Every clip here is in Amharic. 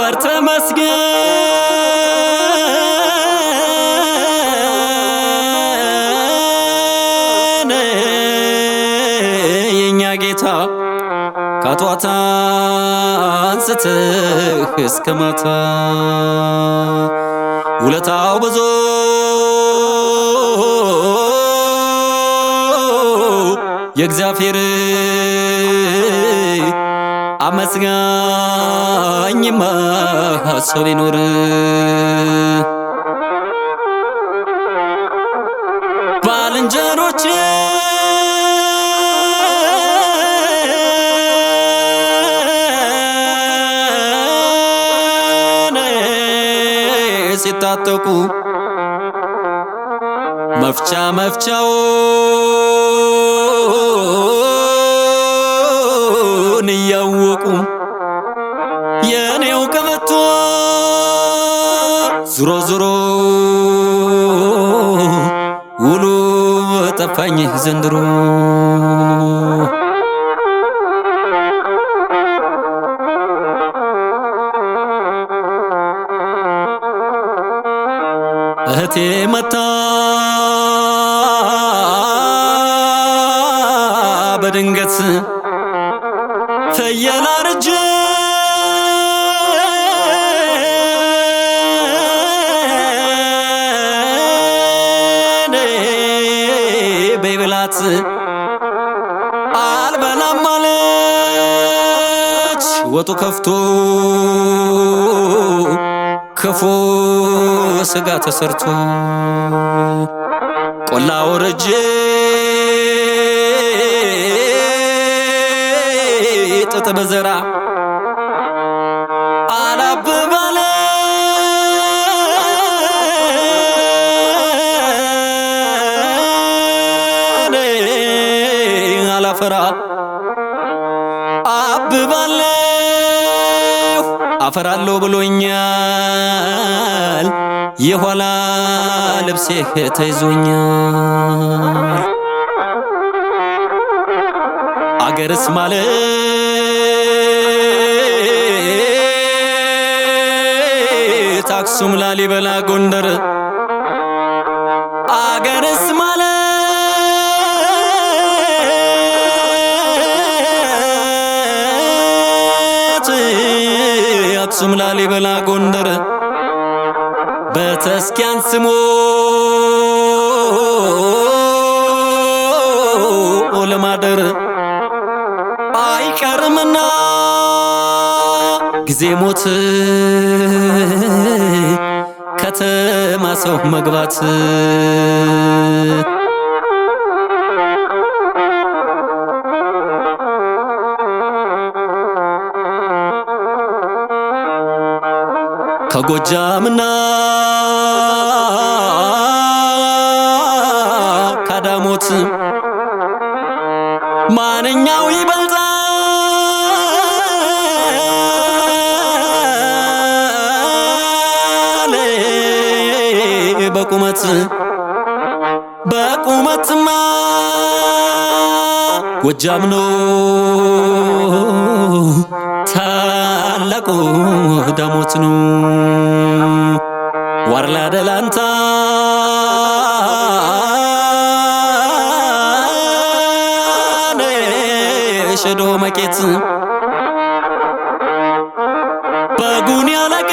ክበር ተመስገን የኛ ጌታ ከጧት አንስተህ እስከ ማታ ውለታው ብዙ የእግዚአብሔር አመስጋኝማ ሰው ቢኖር ባልንጀሮቼ ሲታጠቁ መፍቻውን እያወቁ የኔው ቀበቶ ዙሮ ዙሮ ውሉ ጠፋኝ ዘንድሮ እህቴ መታ በድንገት ፍየል አርጄ በይብላት አልበላም አለች ወጡ ከፍቶ ክፉ ስጋ ተሰርቶ ቆላ ወረጄ ጥጥ በዘራ አላብባለ አላፈራ አብባለሁ አፈራለሁ ብሎኛል የኋላ ልብሴ ተይዞኛል አገርስ ማለት አክሱም ላሊበላ ጎንደር አገርስ ማለት አክሱም ላሊበላ ጎንደር በተስኪያን ስሞ ለማደር አይቀርምና ጊዜ ሞት ከተማ ሰው መግባት ከጎጃምና ካዳሞት ማንኛው ይበልጣል በቁመትማ ጎጃም ነው ታላቁ ዳሞት ነው ዋርላ ደላንታ ሸዶ መቄት በጉን ያለቀ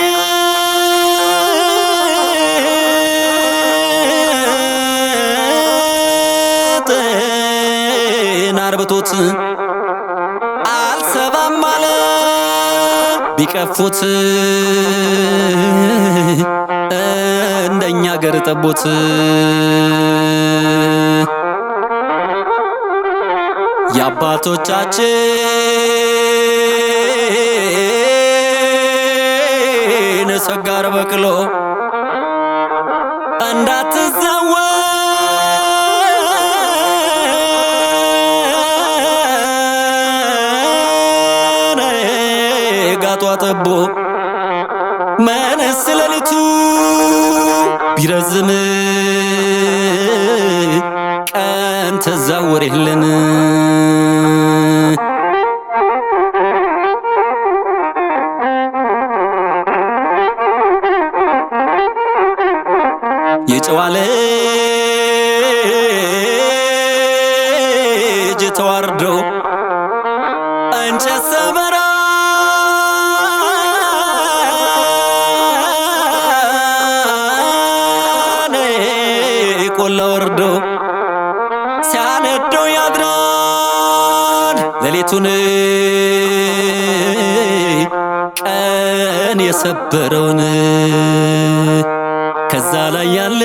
ናርበቶት አልሰባም ማለ ቢቀፉት እንደኛ ገር ጠቦት የአባቶቻችን ሰጋር በቅሎ እንዳትዘወር ጋጧ ጠቦ መነስ ሌሊቱ ቢረዝም ቀን ተዛወር የለን የጨዋ ልጅ ተዋርዶ እንጨት ሰበራ ቆላ ወርዶ ሲያነደው ያድራል ሌሊቱን ቀን የሰበረውን ከዛ ላይ ያለ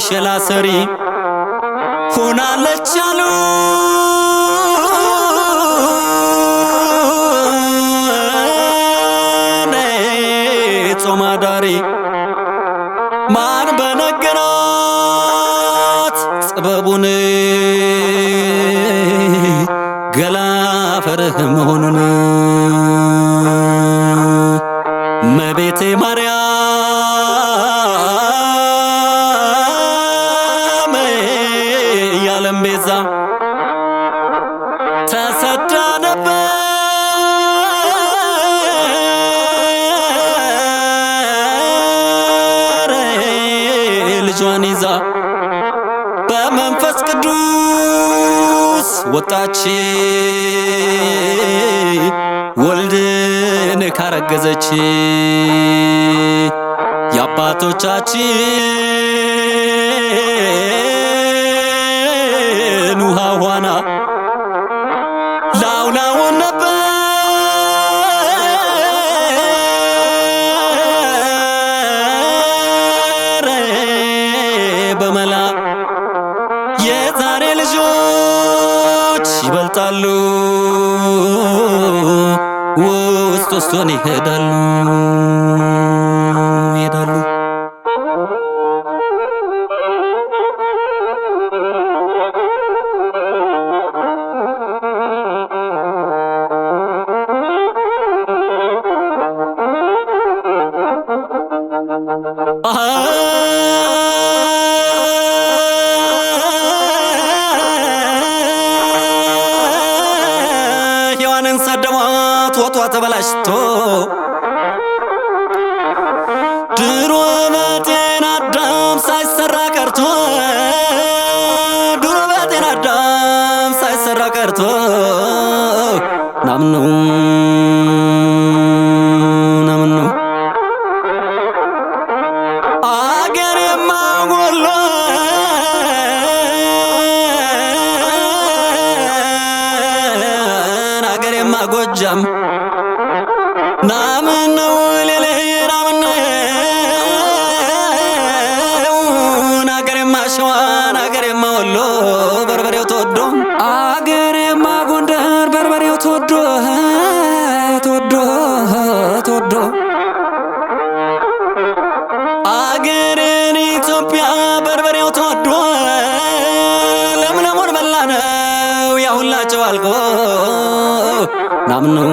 ሸላ ሰሪ ሆናለች አሉ ጾም አዳሪ ማን በነገራት ጥበቡን ገላ ፈርህ መሆኑን እመቤቴ ማርያም የዓለም ቤዛ ተሰዳ ነበር ልጇን ይዛ በመንፈስ ቅዱስ ወጣች ወልድን ካረገዘች የአባቶቻችን ውሃ ሆና ላውላውን ነበር በመላ የዛሬ ልጆች ይበልጣሉ ውስጥ ውስጡን ይሄዳሉ ይሄዳሉ ሔዋንን ሰደሟት ወጧ ተበላሽቶ ድሮ በጤና አዳም ሳይሰራ ቀርቶ ድሮ በጤና አዳም ሳይሰራ ቀርቶ ናምኑ አገር የማጎሎ አገር የማጎጃም ናምነው ሌሌ ናምነው አገር የማሸዋን አገር የማወሎ በርበሬው ተወዶ አገር የማጎንደር በርበሬው ተወዶ ተወዶ ተወዶ አገርን ኢትዮጵያ በርበሬው ተወዶ ለምለሙን በላነው ያሁላቸው አልቆ ናምነው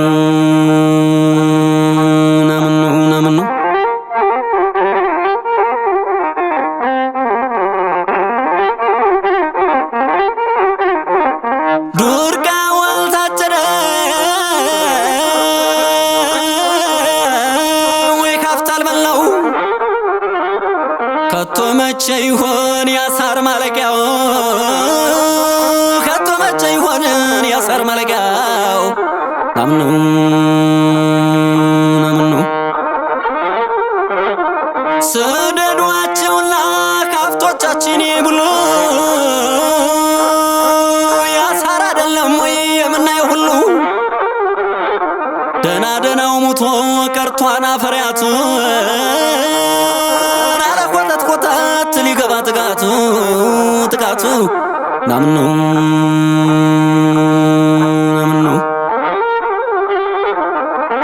ዱርጋ ወልታጨደ ወይ ካፍታል በላው ከቶ መቼ ይሆን ያሳር ማለቂያው ከቶ መቼ ይሆን ያሳር ማለቂያው ናምነው ስደዷቸውና ካፍቶቻችን ይብሉ ያሳር አይደለም ወይ የምናየው ሁሉ ደና ደናው ሙቶ ቀርቷን አፈሪያቱ አለቆጠት ቆጠት ሊገባ ጥቃቱ ጥቃቱ ናምነው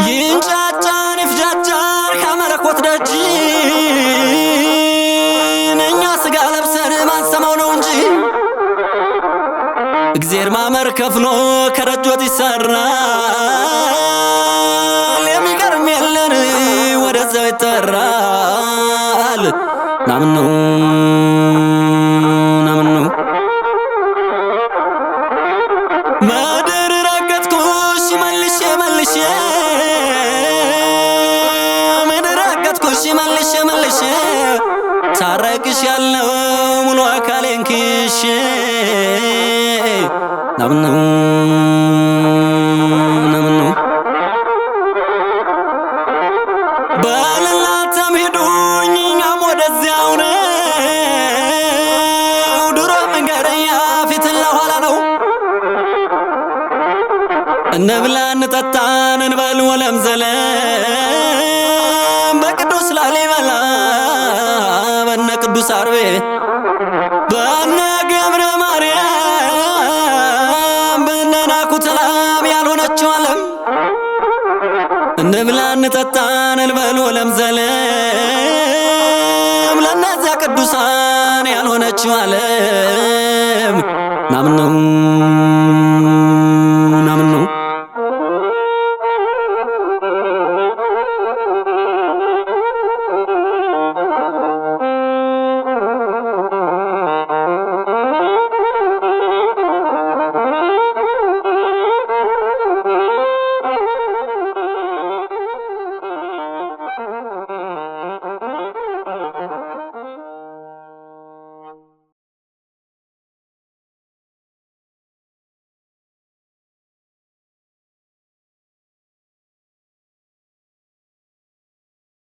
ይንጫጫን ይፍጃጃር ከመለኮት ደጅ እኛ ስጋ ለብሰን ማንሰማው ነው እንጂ እግዜር ማመር ከፍሎ ከደጆት ይሰራል የሚቀርም የለን ወደዛው ይጠራል ናምነው ምድር ረገጥኩሽ መልሼ መልሼ ምድር መልሼ መልሼ ሳረግሽ ያለው ሙሉ አካሌን ክሼ ናምነው በለላተም ሄዱኝ እኛም ወደዚያው ነው ድሮ መንገደኛ ፊት ለኋላ ነው እንብላ እንጠጣን እንበል ወለም ዘለም በቅዱስ ላሊበላ በነ ቅዱስ አርቤ በነ ገብረ ማርያም በነ ናኩቶ ሰላም ያልሆነችው ዓለም እንብላ እንጠጣን እንበል ወለም ዘለም ለእነዚያ ቅዱሳን ያልሆነችው ዓለም ናምነው